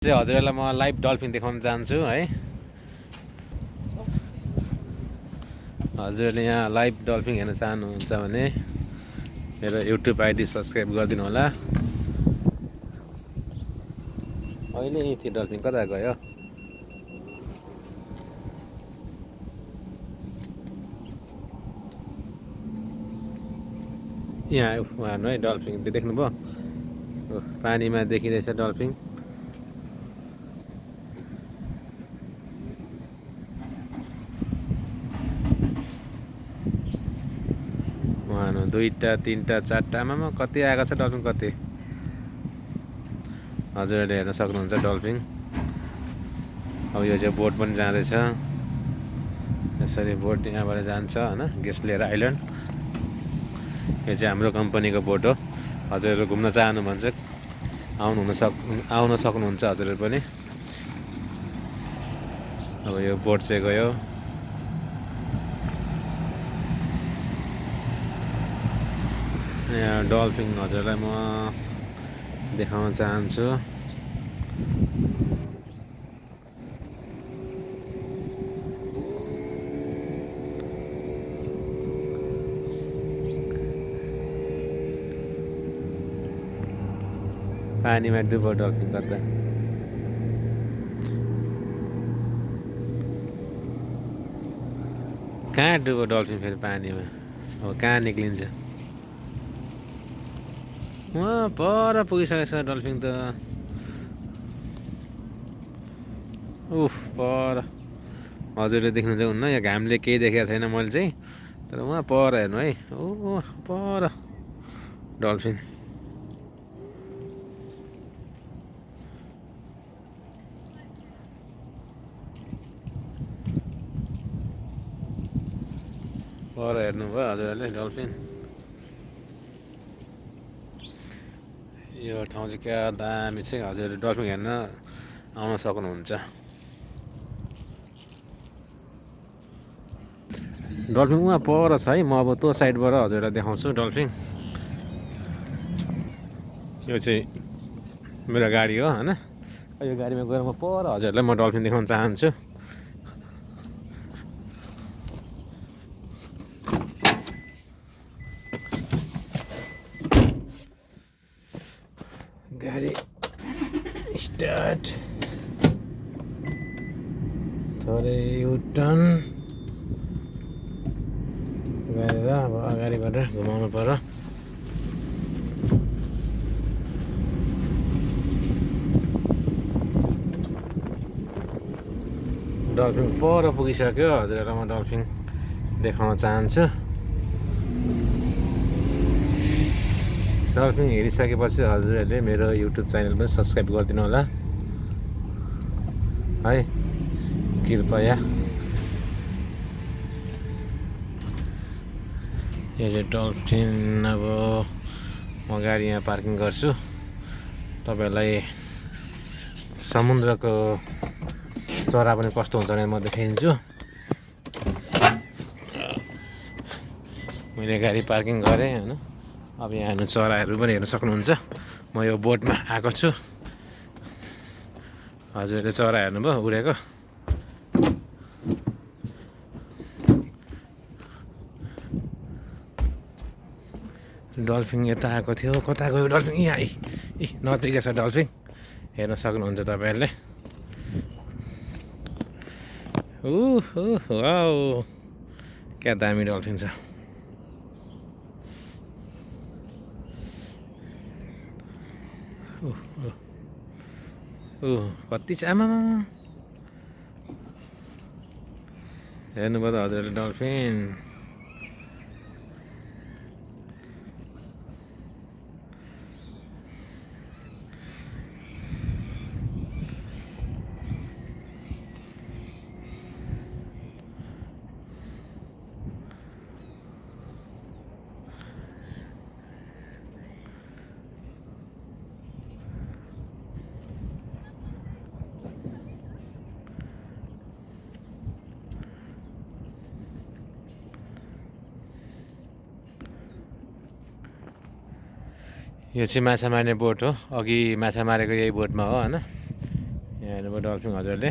चाहिँ हजुरहरूलाई म लाइभ डल्फिन देखाउन चाहन्छु है। हजुरले यहाँ लाइभ डल्फिन हेर्न चाहनुहुन्छ भने मेरो युट्युब आइडी सब्सक्राइब गरिदिनु होला। अहिले त्यो डल्फिन कता गयो? यहाँ उहाँ है डल्फिन देख्नुभयो? पानीमा देखिँदैछ डल्फिन। उहाँ दुईटा तीनटा चारटामा कति आएको छ डल्फिन कति हजुरहरूले हेर्न सक्नुहुन्छ डल्फिन। अब यो चाहिँ बोट पनि जाँदैछ यसरी बोट यहाँबाट जान्छ होइन गेस्ट लिएर आइल्यान्ड। यो चाहिँ हाम्रो कम्पनीको बोट हो। हजुरहरू घुम्न चाहनुहुन्छ भने आउन सक्नुहुन्छ हजुरहरू पनि। अब यो बोट चाहिँ गयो। यहाँ डल्फिन हजुरलाई म देखाउन चाहन्छु। पानीमा डुबो डल्फिन कता कहाँ डुबो डल्फिन फेरि पानीमा अब कहाँ निक्लिन्छ? वहाँ पर पुगिसकेको छ डल्फिन त। उफ पर हजुरले देख्नु चाहिँ हुन्न, यहाँ घामले केही देखेको छैन मैले चाहिँ, तर उहाँ पर हेर्नु है। ओ पर डल्फिन। पर हेर्नुभयो हजुरहरूले डल्फिन। यो ठाउँ चाहिँ क्या दामी छ। हजुरहरूले डल्फिन हेर्न आउन सक्नुहुन्छ। डल्फिन उहाँ पर छ है। म अब त्यो साइडबाट हजुरलाई देखाउँछु डल्फिन। यो चाहिँ मेरो गाडी हो होइन। यो गाडीमा गएर म पर हजुरहरूलाई म डल्फिन देखाउन चाहन्छु। गाडी स्टार्ट थोरै युटर्न गरेर अब अगाडिबाट घुमाउनु पर्यो। डल्फिन पर पुगिसक्यो। हजुरहरूलाई म डल्फिन देखाउन चाहन्छु। डल्फिन हेरिसकेपछि हजुरहरूले मेरो युट्युब च्यानल पनि सब्सक्राइब गरिदिनु होला है, कृपया। यो चाहिँ डल्फिन। अब म गाडी यहाँ पार्किङ गर्छु। तपाईँहरूलाई समुद्रको चरा पनि कस्तो हुन्छ भने म देखाइदिन्छु। मैले गाडी पार्किङ गरेँ होइन। अब यहाँ हेर्नु चराहरू पनि हेर्न सक्नुहुन्छ। म यो बोटमा आएको छु। हजुरहरूले चरा हेर्नुभयो उडेको? डल्फिन यता आएको थियो। कता गयो डल्फिन? यहाँ नजिकै छ डल्फिन, हेर्न सक्नुहुन्छ तपाईँहरूले। वाउ क्या दामी डल्फिन छ। कति छ आमा। हेर्नुभयो त हजुरहरूले डल्फिन? यो चाहिँ माछा मार्ने बोट हो। अघि माछा मारेको यही बोटमा हो होइन। यहाँ हेर्नुभयो डल्फिन हजुरले